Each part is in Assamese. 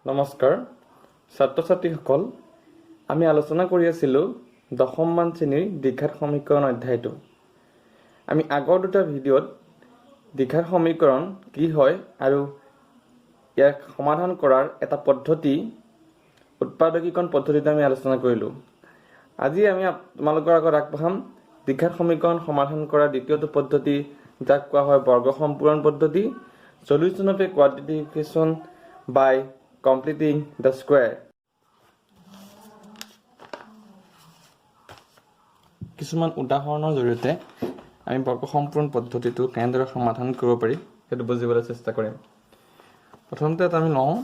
নমস্কাৰ ছাত্ৰ ছাত্ৰীসকল আমি আলোচনা কৰি আছিলোঁ দশমমান শ্ৰেণীৰ দ্বিঘাত সমীকৰণ অধ্যায়টো আমি আগৰ দুটা ভিডিঅ'ত দ্বিঘাত সমীকৰণ কি হয় আৰু ইয়াক সমাধান কৰাৰ এটা পদ্ধতি উৎপাদকীকৰণ পদ্ধতিটো আমি আলোচনা কৰিলোঁ আজি আমি তোমালোকৰ আগত আগবঢ়াম দ্বিঘাত সমীকৰণ সমাধান কৰাৰ দ্বিতীয়টো পদ্ধতি যাক কোৱা হয় বৰ্গ সম্পূৰণ পদ্ধতি solution of a quadratic equation by completing the square কিছুমান উদাহৰণৰ জৰিয়তে আমি বৰ্গ সম্পূৰণ পদ্ধতিটো কেনেদৰে সমাধান কৰিব পাৰি সেইটো বুজিবলৈ চেষ্টা কৰিম প্ৰথমতে আমি লওঁ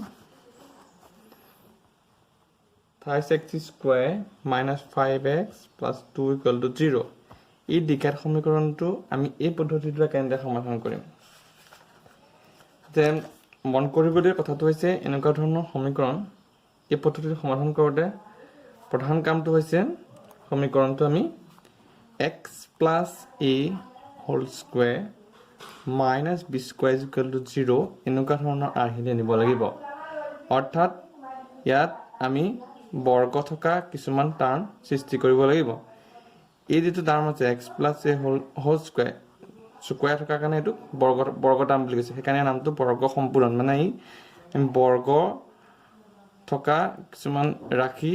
5x square minus 5x plus 2 equal to 0 এই দ্বিঘাত সমীকৰণটো আমি এই পদ্ধতিটোৰে কেনেদৰে সমাধান কৰিম তেন মন কৰিবলগীয়া কথাটো হৈছে এনেকুৱা ধৰণৰ সমীকৰণ এই পদ্ধতিটো সমাধান কৰোঁতে প্ৰধান কামটো হৈছে সমীকৰণটো আমি x plus a whole square minus b square is equal to 0 এনেকুৱা ধৰণৰ আৰ্হিলে নিব লাগিব অৰ্থাৎ ইয়াত আমি বৰ্গ থকা কিছুমান টাৰ্ম সৃষ্টি কৰিব লাগিব এই যেটো টাৰ্ম আছে x plus a whole square square থকা কাৰণে এটো বৰ্গ টাৰ্ম বুলি কৈছে সেইকাৰণে নামটো বৰ্গ সম্পূৰণ মানে এই বৰ্গ থকা কিছুমান ৰাশি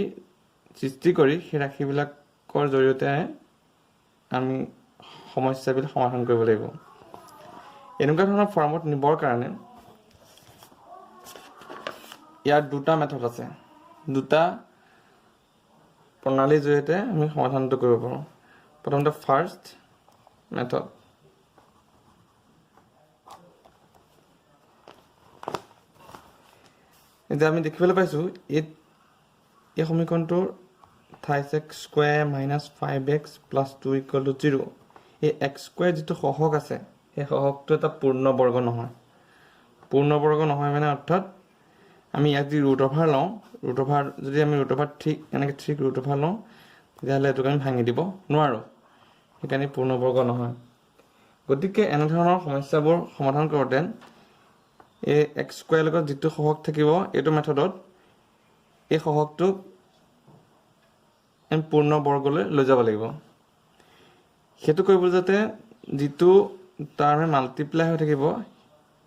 সৃষ্টি কৰি সেই ৰাশিবিলাকৰ জৰিয়তে আমি সমস্যাবিলাক সমাধান কৰিব লাগিব এনেকুৱা ধৰণৰ ফৰ্মত নিবৰ কাৰণে ইয়াৰ দুটা মেথড আছে দুটা প্ৰণালীৰ জৰিয়তে আমি সমাধানটো কৰিব পাৰোঁ প্ৰথমতে ফাৰ্ষ্ট মেথড এতিয়া আমি দেখিবলৈ পাইছো এই সমীকৰণটোৰ 5x square minus 5x plus 2 equal to 0 এই x square যেটো সহগ আছে এই সহগটো এটা পূৰ্ণবৰ্গ নহয় মানে অৰ্থাৎ আমি ইয়াক যদি ৰুট ওভাৰ লওঁ ৰুট ওভাৰ যদি আমি ৰুট ওভাৰ ঠিক এনেকৈ ঠিক ৰুট ওভাৰ লওঁ তেতিয়াহ'লে এটোক আমি ভাঙি দিব নোৱাৰো সেইকাৰণে পূৰ্ণবৰ্গ নহয় গতিকে এনে ধৰণৰ সমস্যাবোৰ সমাধান কৰোঁতে এই x স্কয়াৰ লগত যেটো সহগ থাকিব এটো মেথডত এই সহগটো আমি পূৰ্ণ বৰ্গলৈ লৈ যাব লাগিব হেতু কৰিব যাতে যেটো টাৰ্মে মাল্টিপ্লাই হৈ থাকিব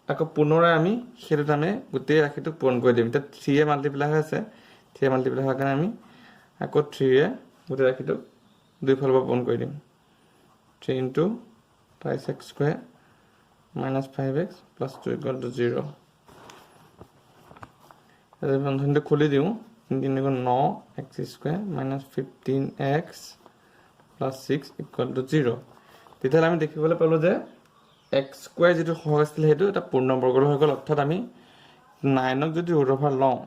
আকৌ পুনৰাই আমি হেতু টাৰ্মে গোটেই ৰাশিটো পূৰণ কৰি দিম তে 3 এ মাল্টিপ্লাই হৈ আছে 3 মাল্টিপ্লাই হোৱাৰ কাৰণে আমি আকৌ 3 এ গোটেই ৰাশিটো দুই ফালৰ পৰা পূৰণ কৰি দিম 3 into 5x square minus 5x plus 2 equal to 0 এই বন্ধনীটো খুলি দিও 3 গুণ 9 x square minus 15x plus 6 equal to 0 তেতিয়াহ'লে আমি দেখিবলৈ পালো যে x square যেটো সহগ আছিল হেতু এটা পূৰ্ণবৰ্গ হৈ গ'ল অৰ্থাৎ আমি 9ক যদি ৰুট ওভাৰ লওঁ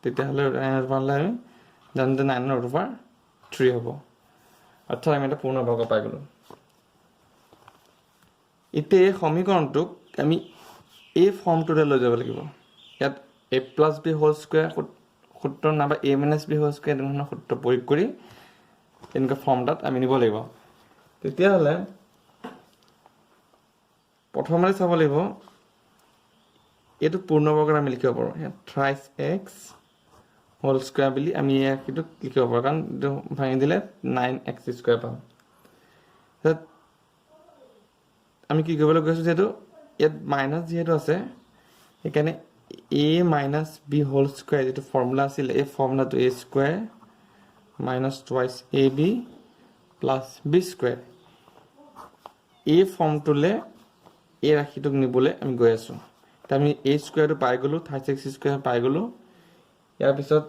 তেতিয়াহ'লে 9 ওভাৰ লৈ আমি জানো 9 ৰুট ওভাৰ 3 হ'ব অৰ্থাৎ আমি এটা পূৰ্ণবৰ্গ পাই গ'লো ইতে সমীকৰণটোক আমি এই ফৰ্মটোতে লৈ যাব লাগিব ইয়াত a plus b whole square সূত্ৰ নাবা a minus b whole square ধৰণৰ সূত্ৰ প্ৰয়োগ কৰি এনেকা ফৰ্মটাত আমি নিব লাগিব তেতিয়াহ'লে প্ৰথমতে চাব লাগিব এটো পূৰ্ণবৰ্গ আমি লিখিব পাৰোঁ thrice x whole square বুলি আমি এটো লিখিব পাৰোঁ কাৰণ এটো ভাঙি দিলে 9x square পাম আমি কি কৰিবলৈ গৈছো যেটো ইয়াত মাইনাস যেটো আছে এখানে a minus b whole square যেটো ফৰ্মুলা আছিল এই ফৰ্মুলাটো a square minus twice ab plus b square এই ফৰ্মটোলে এই ৰাশিটোক নিবলে আমি গৈ আছো তা আমি a square টো পাই গলো 3x square পাই গলো ইয়াৰ পিছত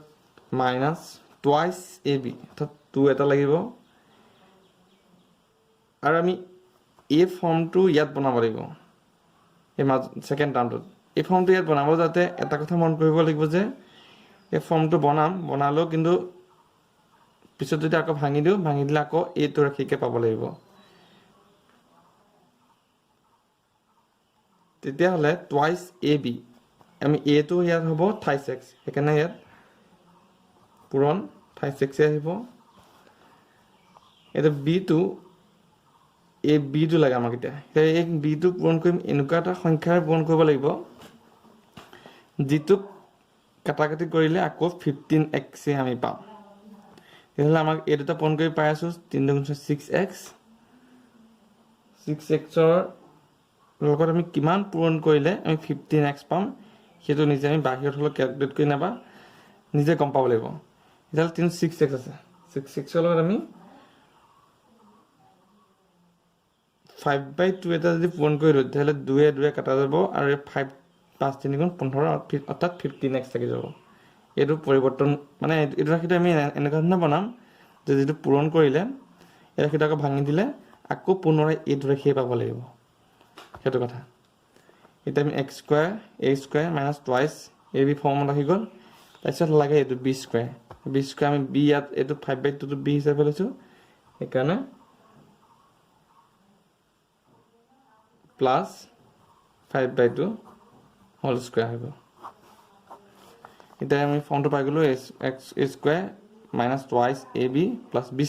minus twice ab অৰ্থাৎ 2 এটা লাগিব আৰু আমি এই ফৰ্মটো ইয়াত বনাব লাগিব এই সেকেন্ড টাৰ্মটো এই ফৰ্মটো ইয়াত বনাব যাতে এটা কথা মন কৰিব লাগিব যে এই ফৰ্মটো বনালো কিন্তু পিছত যদি আকৌ ভাঙি দিলে আকৌ এইটো ৰাশিকে পাব লাগিব তেতিয়াহ'লে twice ab আমি a টো ইয়াত হ'ব 3x সেইকাৰণে ইয়াত পূৰণ 3x আহিব এটা b টো এই b টো লাগে আমাক এতিয়া এই b টো পূৰণ কৰিম এনেকুৱা এটা সংখ্যাৰ পূৰণ কৰিব লাগিব যেটো কাটাকাটি কৰিলে আকৌ 15x আমি পাম তেতিয়াহ'লে আমাক এই দুটা পূৰণ কৰি পাই আছোঁ 3 × 6x 6x লগত আমি কিমান পূৰণ কৰিলে আমি 15x পাম সেইটো নিজে আমি বাহিৰত হ'লেও কেলকুলেট কৰি নাবা নিজে গম পাব লাগিব তেতিয়াহ'লে 3 6x আছে 6x লগত আমি 5/2 এটা যদি পূৰণ কৰি দিওঁ তেতিয়াহ'লে 2 কাটা যাব আৰু 5 5 3 × 15 অৰ্থাৎ 15x থাকি যাব এইটো পৰিৱৰ্তন মানে এইটো ৰাশিটো আমি এনেকুৱা ধৰণে বনাম যে যেটো পূৰণ কৰিলে এই ৰাশিটো আকৌ ভাঙি দিলে আকৌ পুনৰাই এইটো ৰাশিয়ে পাব লাগিব সেইটো কথা এটা আমি x² a² - twice ab ফৰ্মত আহি গ'ল তাৰপিছত লাগে এইটো b² আমি b ইয়াত এইটো 5/2 টো b হিচাপে লৈছো সেইকাৰণে প্লাস 5/2 হোল স্কয়ার হ'ব এটা আমি ফর্মটো পাই গলো x² - twice ab + b²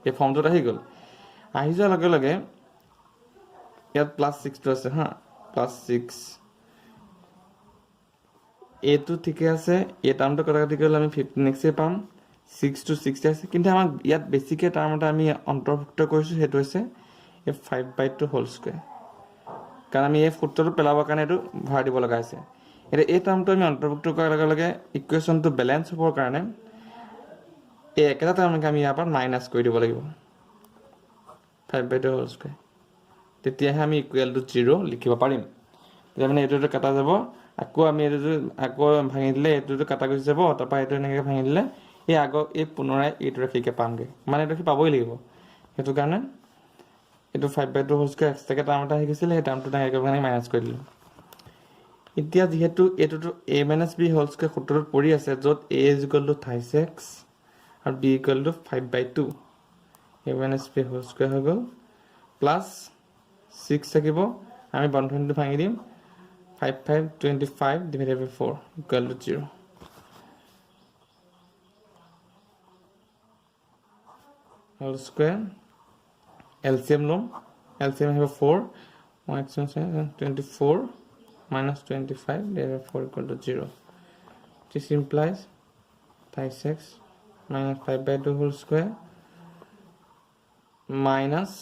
এই ফর্মটো আহি গল আহি যোৱাৰ লগে লগে ইয়াত +6 টো আছে হা +6 এটো ঠিকে আছে এই টার্মটো কাটাকাটি কৰিলে আমি 15x পাম 6 to 60 আছে কিন্তু আমাক ইয়াত বেছিকে টার্মটা আমি অন্তৰ্ভুক্ত কৰিছো হেতু হৈছে এই 5/2 হোল স্কয়াৰ কাৰণ আমি এই সূত্ৰটো পেলাবৰ কাৰণে এটো ভৰাই দিব লগা আছে এটা এই টাৰ্মটো আমি অন্তৰ্ভুক্ত কৰাৰ লগে লগে ইকুৱেশ্যনটো বেলেন্স হ'বৰ কাৰণে এই একেটা টাৰ্মকে আমি ইয়াৰ পৰা মাইনাস কৰি দিব লাগিব 5/2 হোল স্কয়াৰ তেতিয়াহে আমি ইকুৱেল টু 0 লিখিব পাৰিম তেতিয়া মানে এইটো কাটা যাব আকৌ আমি এইটো আকৌ ভাঙি দিলে এইটো কাটা গুচি যাব তাৰপা এইটো এনেকৈ ভাঙি দিলে এই আগৰ এই পুনৰাই এইটো ৰাশিকে পামগে মানে এইটো পাবই লাগিব হেতু কাৰণে এইটো 5/2 হোল স্কয়াৰ এক্সট্ৰাকে টাৰ্ম এটা আহি গৈছিল এই টাৰ্মটো ডাইৰেক্ট মানে মাইনাস কৰি দিলো এতিয়া যেহেতু এটোটো a - b হোল স্কয়াৰ সূত্ৰটোত পৰি আছে য'ত a = 36 আৰু b = 5/2 a - b whole square হৈ গ'ল প্লাস 6 থাকিব আমি বন্ধনীটো ভাঙি দিম 5 5 25 / 4 = 0 হোল স্কয়ার LCM লম LCM have 4 1 24 minus 25 / 4 = 0 this implies 36 minus 5/2 whole square minus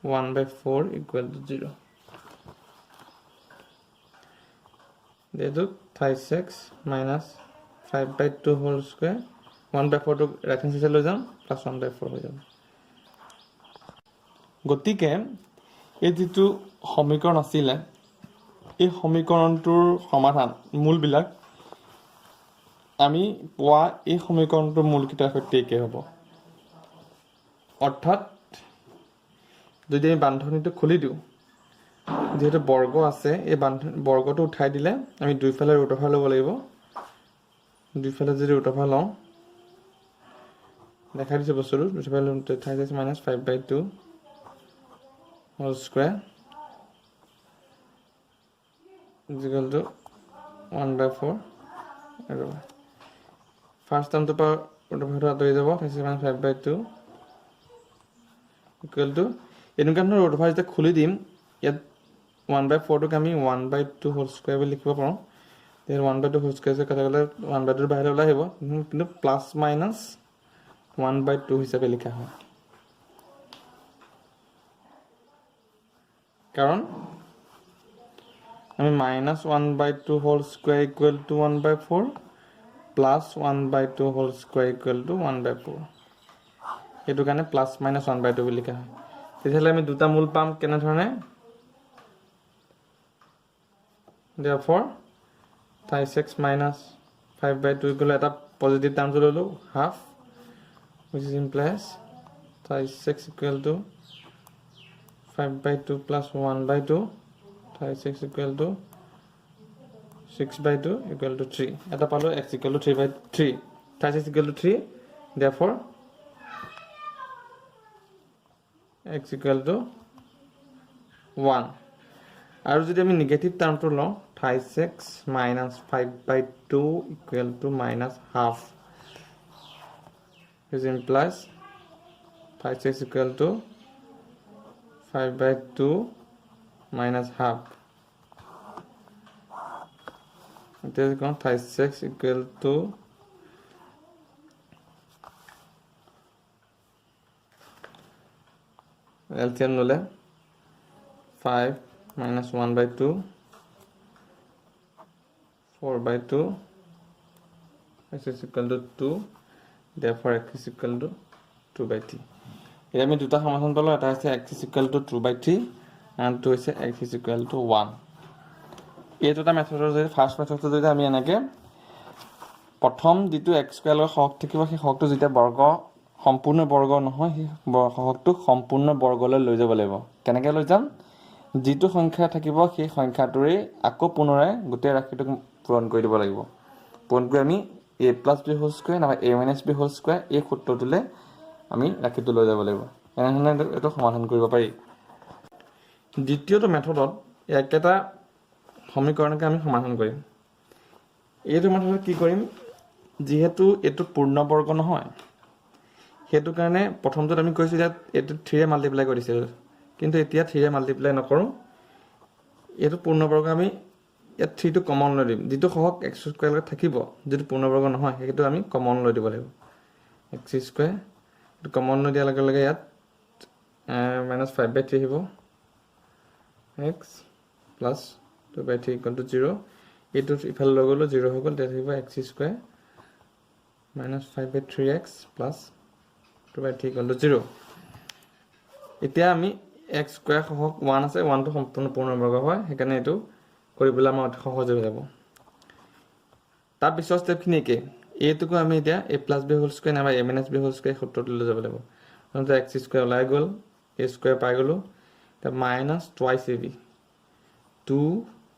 1/4 = 0 দেদু 36 minus 5/2 whole square 1/4 টো ৰেফাৰেন্স হিচাপে লৈ যাম plus 1/4 হৈ যাব গতিকে এই যেটো সমীকৰণ আছিল এই সমীকৰণটোৰ সমাধান মূলবিলাক আমি পোৱা এই সমীকৰণটোৰ মূলকেইটাৰ সৈতে একে হ'ব অৰ্থাৎ যদি আমি বান্ধনীটো খুলি দিওঁ যেহেতু বৰ্গ আছে এই বৰ্গটো উঠাই দিলে আমি দুইফালে ৰুট অভাৰ ল'ব লাগিব দুইফালে যদি ৰুট অভাৰ লওঁ দেখা দিছে বস্তুটো দুইফালে 36 - 5/2 whole square is equal to 1/4 আৰু ফাৰ্স্ট টাৰ্মটো পৰা ৰুট অভাৰটো আঁতৰি যাব 36 - 5/2 equal to এনেকুৱা ধৰণৰ ৰুট অভাৰ যেতিয়া খুলি দিম ইয়াত 1/4 টোক আমি 1/2 হোল স্কয়াৰ বুলি লিখিব পাৰোঁ তে 1/2 হোল স্কয়াৰ যে কাটা গ'লে 1/2 বাহিৰ ওলাই আহিব কিন্তু প্লাস মাইনাস 1/2 হিচাপে লিখা হয় কাৰণ আমি -1/2 whole square = 1/4 plus 1/2 whole square = 1/4 এটো কাৰণে প্লাস মাইনাস 1/2 বুলি লিখা হয় তেতিয়াহ'লে আমি দুটা মূল পাম কেনে ধৰণে therefore 36 minus 5/2 = এটা পজিটিভ টাৰ্ম ললো হাফ which implies 36 = 5/2 plus 1/2 36 = 6/2 = 3 এটা পালো x = 3/3 36 = 3 therefore x = 1 আৰু যদি আমি নেগেটিভ টাৰ্মটো লওঁ 36 minus 5/2 = -half which implies 36 = 5/2 - half এতিয়া কওঁ 5x ইকুৱেল টু LCM ল'লে 5 minus 1/2 4/2 x is equal to 2 therefore x is equal to 2/3 এতিয়া আমি দুটা সমাধান পালো এটা হৈছে x is equal to 2/3 and two হৈছে x is equal to 1 এই দুটা মেথডৰ যদি ফাৰ্স্ট মেথডটো যদি আমি এনেকে প্ৰথম যেটো x স্কয়াৰৰ হক থাকিব সেই হকটো যেতিয়া বৰ্গ সম্পূৰ্ণ বৰ্গ নহয় সেই হকটো সম্পূৰ্ণ বৰ্গলৈ লৈ যাব লাগিব কেনেকৈ লৈ যাম যেটো সংখ্যা থাকিব সেই সংখ্যাটোৰে আকৌ পুনৰাই গোটেই ৰাশিটোক পূৰণ কৰি দিব লাগিব পূৰণ কৰি আমি a + b হোল স্কয়াৰ নাবা a - b হোল স্কয়াৰ এই সূত্ৰটোলে আমি ৰাশিটো লৈ যাব লাগিব এনেধৰণে এটো সমাধান কৰিব পাৰি দ্বিতীয়টো মেথডত একেটা সমীকৰণকে আমি সমাধান কৰিম এইটো মেথডত কি কৰিম যেহেতু এটো পূৰ্ণ বৰ্গ নহয় হেতু কাৰণে প্ৰথমটো আমি কৈছিল যে এটো 3 এ মাল্টিপ্লাই কৰিছিল কিন্তু এতিয়া 3 এ মাল্টিপ্লাই নকৰো এটো পূৰ্ণ বৰ্গ আমি ইয়াত 3 টো কমন লৈ দিম যেটো সহক x স্কয়াৰ থাকিব যেটো পূৰ্ণ বৰ্গ নহয় হেতু আমি কমন লৈ দিব লাগিব x স্কয়াৰ এটো কমন লৈ দিয়া লগে লগে ইয়াত -5/3 আহিব x + 2/3 = 0 এটো ইফালে লৈ গলো 0 হৈ গল তেতিয়া আহিব x স্কয়াৰ -5/3x + 2/3 = 0 এতিয়া আমি x স্কয়াৰ সহক 1 আছে 1 টো সম্পূৰ্ণ পূৰ্ণ বৰ্গ হয় হেকাৰণে এটো কৰিবলৈ আমাৰ অতি সহজ হৈ যাব তাৰ পিছৰ ষ্টেপখিনি কি এটোকো আমি এতিয়া a + b হোল স্কয়াৰ নাবা a - b হোল স্কয়াৰ সূত্ৰটো লৈ যাব লাগিব মানে x স্কয়াৰ ওলাই গল a স্কয়াৰ পাই গলো তা -2ab 2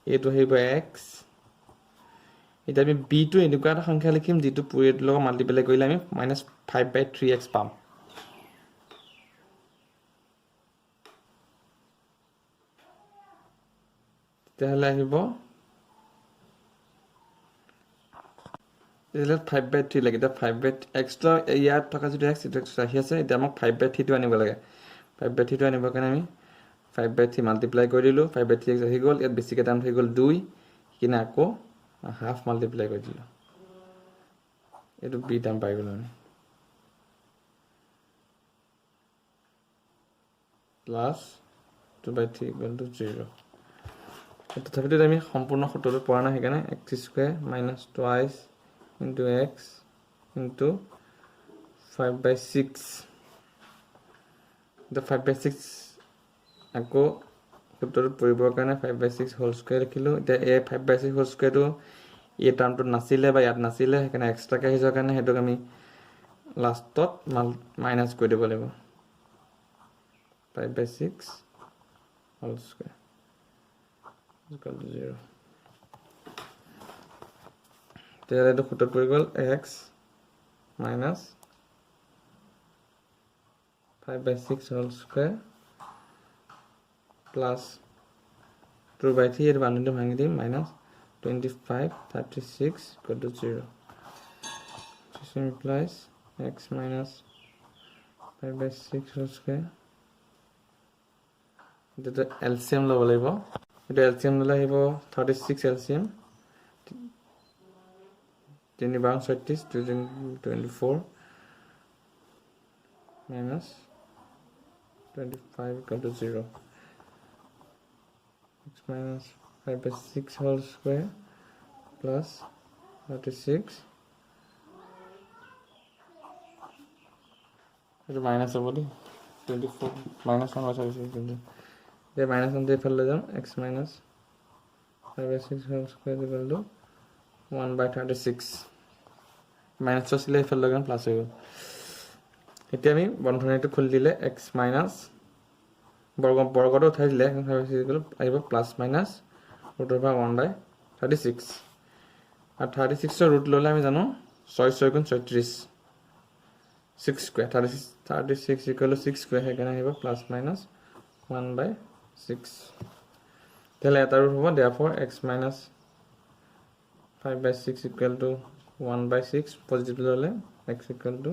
এটো হেইব x এতিয়া আমি b টো এনেকুৱা এটা সংখ্যা লিখিম যেটো পুৰেটোৰ লগত মাল্টিপ্লাই কৰিলে আমি -5/3x পাম তেতিয়াহলে আহিব এলে 5/3 লাগে এটা 5/x টো ইয়াত থকা যেটো x এটা ৰাখি আছে এটা আমাক 5/3 টো আনিব লাগে 5/3 টো আনিবৰ কাৰণে আমি 5/3 মাল্টিপ্লাই কৰি দিলো 5/3x আহি গল ইয়াত বেছিকে টাইম হৈ গল 2 কিনা আকৌ হাফ মাল্টিপ্লাই কৰি দিলো এটো b টাইম পাই গলো আমি প্লাস 2/3 = 0 তথাপিতো আমি সম্পূৰ্ণ সূত্ৰটো পৰা নাই হেকাৰণে x square -2 into x into 5/6 the 5/6 আকৌ সূত্ৰটো পৰিবৰ কাৰণে 5/6 হোল স্কয়াৰ লিখিলো এতিয়া a 5/6 হোল স্কয়াৰটো এই টাৰ্মটো নাছিলে বা ইয়াত নাছিলে হেকাৰণে এক্সট্ৰাকে হৈ যোৱাৰ কাৰণে হেতুক আমি লাষ্টত মাইনাস কৰি দিব লাগিব 5/6 হোল স্কয়াৰ equal to 0 তেতিয়াহ'লে এইটো সূত্ৰত পৰি গ'ল x minus 5/6 whole square plus 2/3 এর বান্ডিলটো ভাঙি দিম minus 25/36 equal to 0 this implies x minus 5/6 whole square এটা LCM লব লাগিব এটা LCM ললে আহিব 36 LCM 3/36 minus 25 equal to 0 x minus 5/6 whole square plus 36 itu minus apa di 24 minus 1/36 dia minus nanti equal to x minus 5/6 whole square equal to 1/36 minus to sile equal to plus হৈ গল এতিয়া আমি বন্ধনীটো খুলি দিলে x minus বৰ্গটো উঠাই দিলে আহিব প্লাস মাইনাস √1/36 আর 36 এর রুট ললে আমি জানো 6 6 গুণ 36 6 স্কয়ার 36 ইকুয়াল টু 6 স্কয়ার এখানে আহিব প্লাস মাইনাস 1/6 তাহলে এটা রুট হবে therefore x minus 5/6 equal to 1/6 positive ললে x equal to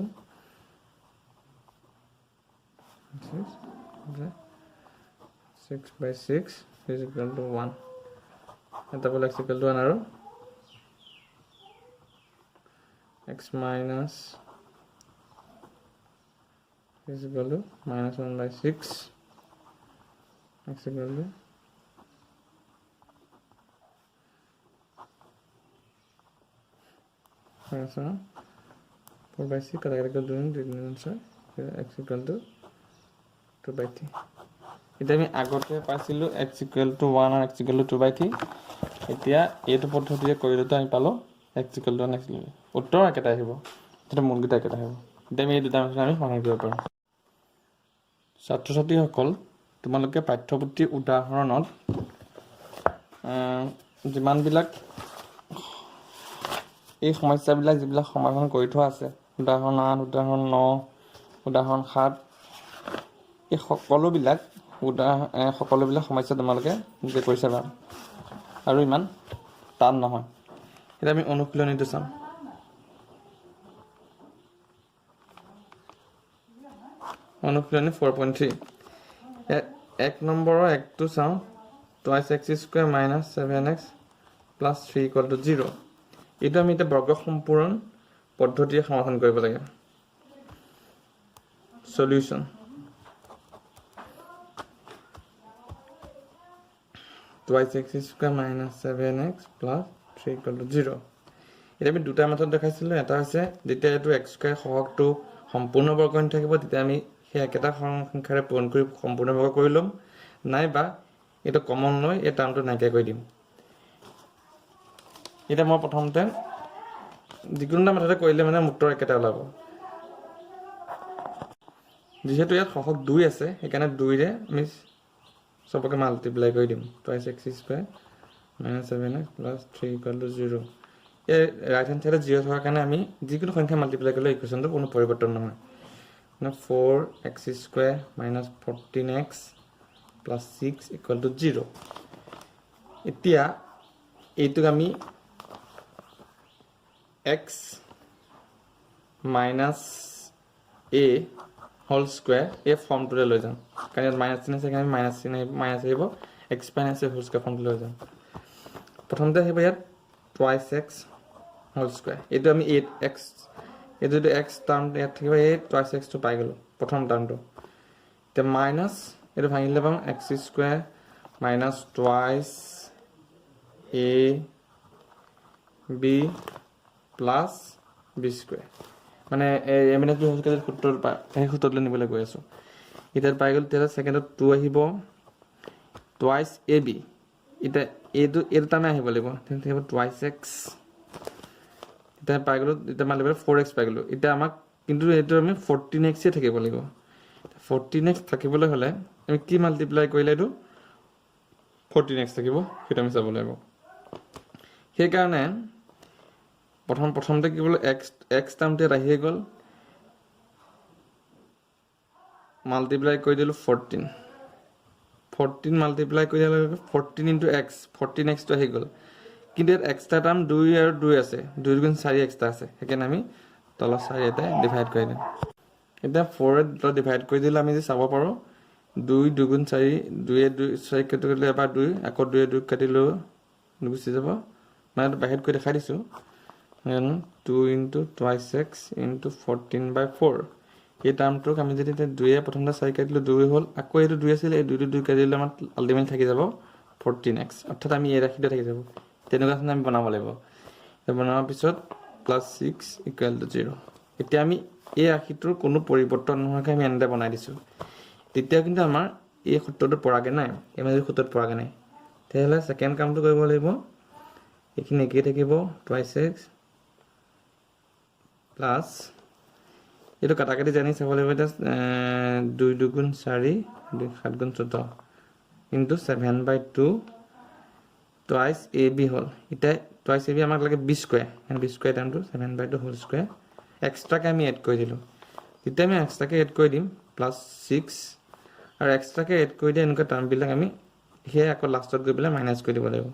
6/6 is equal to 1 এটা বলে x equal to 1 আৰু x minus is equal to minus 1 by 6 x equal to minus 1 4 by 6 categorical doing the answer x equal to 2 by 3 এটা আমি আগতে পাইছিলো x equal to 1 আৰু x equal to 2 by 3 এতিয়া এইটো পদ্ধতিৰে কৰিলেতো আমি পালো x equal to 1 x equal to উত্তৰ একেটা আহিব এটা মূলকেইটা একেটা আহিব এতিয়া আমি এই দুটা আমি সমাধান কৰিব পাৰোঁ ছাত্ৰ ছাত্ৰীসকল তোমালোকে পাঠ্যপুথিৰ উদাহৰণত যিমানবিলাক এই সমস্যাবিলাক যিবিলাক সমাধান কৰি থোৱা আছে উদাহৰণ 8 উদাহৰণ 9 উদাহৰণ 7 এই সকলোবিলাক সমস্যা তোমালোকে নিজে কৰি চাবা আৰু ইমান টান নহয় এটা আমি অনুশীলনীটো চাম অনুশীলনী 4.3 এক নম্বৰৰ একটো চাওঁ twice x square minus 7x plus 3 equal to 0 এইটো আমি এটা বৰ্গ সম্পূৰণ পদ্ধতিৰে সমাধান কৰিব লাগে solution twice x square minus 7x plus 3 equal to 0 এটা আমি দুটা মেথড দেখাইছিলো এটা হৈছে যেতিয়া এটো x স্কয়াৰ সহগটো সম্পূৰ্ণ বৰ্গ হৈ থাকিব তেতিয়া আমি সেই একেটা সংখ্যাৰে পূৰণ কৰি সম্পূৰ্ণ বৰ্গ কৰি লম নাইবা এটা কমন লৈ এই টাৰ্মটো নাইকিয়া কৰি দিম এটা মই প্ৰথমতে যিকোনোটা মেথডে কৰিলে মানে উত্তৰ একেটা ওলাব যেহেতু ইয়াত সহগ 2 আছে সেইকাৰণে 2 ৰে আমি সবকে মাল্টিপ্লাই কৰি দিম twice x square minus 7x plus 3 equal to 0 এই রাইট হ্যান্ড সাইডে 0 থাকাৰ কাৰণে আমি যিকোনো সংখ্যা মাল্টিপ্লাই কৰিলে ইকুৱেশ্যনটো কোনো পৰিৱৰ্তন নহয় না 4x square minus 14x plus 6 equal to 0 এতিয়া এইটোক আমি x minus a whole square a form to লৈ যাম কাৰণ ইয়াত মাইনাস চিন আছে কাৰণ মাইনাস আহিব x minus a whole square form to লৈ যাম প্ৰথমতে আহিব ইয়াত twice x whole square এইটো আমি 8x এইটো x টাৰ্ম ইয়াত থাকিব 8 twice x টো পাই গলো প্ৰথম টাৰ্মটো তে মাইনাস এইটো ভাঙিলে পাম x square minus twice a b plus b square মানে এমিনেট বি হোল স্কয়ার সূত্ৰৰ পা এই সূত্ৰলৈ নিবলৈ গৈ আছো ইটাৰ পাই গল তেৰা সেকেন্ডত 2 আহিব twice ab এটা এইটো টামে আহিব লাগিব তেনে থাকিব twice x এটা পাই গলো এটা মানে 4x পাই গলো এটা আমাক কিন্তু এইটো আমি 14x এ থাকিব লাগিব 14x থাকিবলৈ হলে আমি কি মাল্টিপ্লাই কৰিলে এইটো 14x থাকিব সেটা আমি চাব লাগিব সেই কাৰণে প্ৰথমতে কি বলে x টাৰ্মতে ৰাহি গল মাল্টিপ্লাই কৰি দিলো 14 মাল্টিপ্লাই কৰি দিলে 14 into x 14x তো আহি গল কিন্তু এক্সট্ৰা টাৰ্ম 2 আৰু 2 আছে 2 গুণ 4 এক্সট্ৰা আছে হেকেন আমি তল 4 এতে ডিভাইড কৰি দিম এটা 4 এ ডিভাইড কৰি দিলে আমি যে চাব পাৰো 2 2 গুণ 4 2 এ 2 4 কাটি গলে এবাৰ 2 আকৌ 2 এ 2 কাটিলো গুছি যাব মানে বাহিৰ কৰি দেখাই দিছো 2 into twice x into 14 by 4 এই টাৰ্মটোক আমি যদি 2 এ প্ৰথমতে 4 কাটিলো 2 হল আকৌ এটো 2 আছিল এই 2 2 কাটিলে আমাৰ আলটিমেট থাকি যাব 14x অৰ্থাৎ আমি এই ৰাখিতে থাকি যাব তেনেকুৱা ধৰণে আমি বনাব লাগিব এই বনোৱাৰ পিছত +6 equal to 0 এতিয়া আমি এই ৰাখিটোৰ কোনো পৰিৱৰ্তন নোহোৱাকৈ আমি এনে বনাই দিছো তেতিয়া কিন্তু আমাৰ এই সূত্ৰটো পৰাগে নাই এই মানে সূত্ৰত পৰাগে নাই তেহলে সেকেন্ড কামটো কৰিব লাগিব এখিনি কি থাকিব twice x প্লাস এটো কাটাকাটি জানি চাব লাগিব এটা 2 2 গুণ 4 2 7 গুণ 14 into 7/2 twice ab হল এটা twice ab আমাক লাগে b square and b square time two 7/2 whole square extra কে আমি এড কৰি দিলো তেতিয়া আমি এক্সট্ৰা কে এড কৰি দিম +6 আৰু এক্সট্ৰা কে এড কৰি দিয়া এনেকা টাৰ্ম বিলাক আমি হে আকৌ লাষ্টত গৈ পেলাই মাইনাস কৰি দিব লাগিব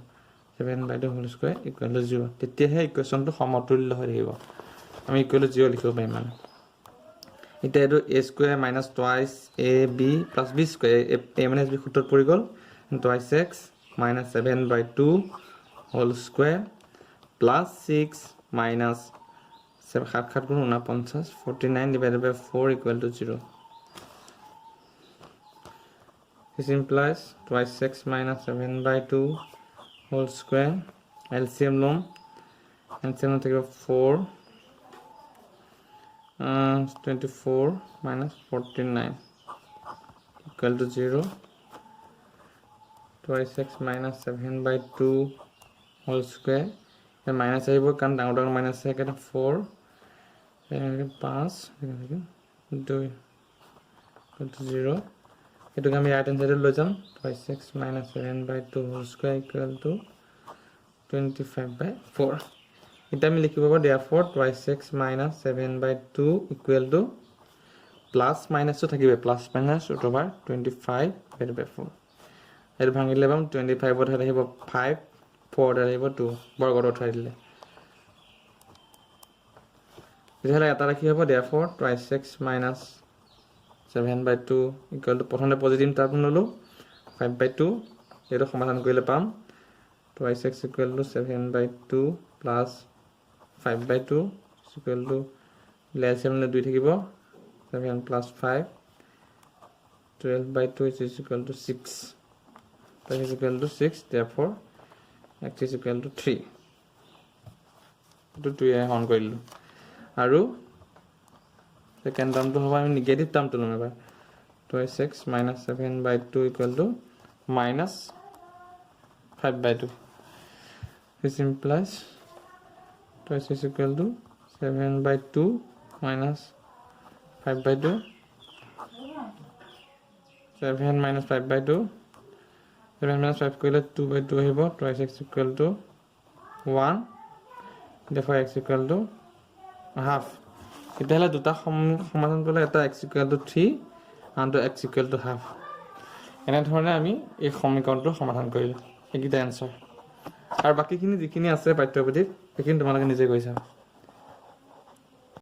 7/2 হোল স্কয়াৰ ইকুৱেল টু 0 তেতিয়া হে ইকুৱেশ্যনটো সমতুল্য হৈ থাকিব আমি ইকুৱেল টু 0 লিখিব পাৰিম মানে এটা এটো a square minus twice ab plus b square a minus b সূত্ৰত পৰি গল twice x minus 7/2 whole square plus 6 minus 7 7 গুণ 49 49 divided by 4 equal to 0. This implies twice x minus 7 by 2 whole square. LCM lom. LCM take 4. 24 minus 49 equal to 0. Twice x minus 7 by 2 whole square. The minus I will come down minus second 4. Pass 2 equal to 0. Itu kami right hand side lo jam. Twice x minus 7 by 2 whole square equal to 25 by 4. Ita আমি লিখিব পাব therefore twice x minus 7 by 2 equal to plus minus তো থাকিবে plus minus root over 25 divided by 4. এর ভাঙিলে পাম 25 ত আহিব 5 4 ত আহিব 2 বর্গত উঠাই দিলে এখানে এটা রাখি হ'ব therefore twice x minus 7 by 2 equal to প্রথমে পজিটিভ টার্ম ললো 5 by 2 এটো সমাধান কৰিলে পাম twice x equal to 7 by 2 plus 5 by 2 is equal to LCM নে 2 থাকিব 7 plus 5 12 by 2 is equal to 6 that is equal to 6 therefore x is equal to 3 to 2 on কৰিলো আৰু সেকেন্ড টাৰ্মটো হ'ব আমি নেগেটিভ টাৰ্মটো লম এবাৰ twice x minus 7 by 2 equal to minus 5 by 2 this implies twice is equal to 7 by 2 minus 5 by 2 7 minus 5 by 2 7 minus 5 কৰিলে 2 by 2 আহিব twice x equal to 1 therefore x equal to half এতিয়ালে দুটা সমাধান কৰিলে এটা x equal to 3 আনটো x equal to half এনে ধৰণে আমি এই সমীকৰণটো সমাধান কৰিলো এইকিটা আনসাৰ আৰু বাকিখিনি যিখিনি আছে পাঠ্যপুথিত সেইখিনি তোমালোকে নিজে কৰি চাবা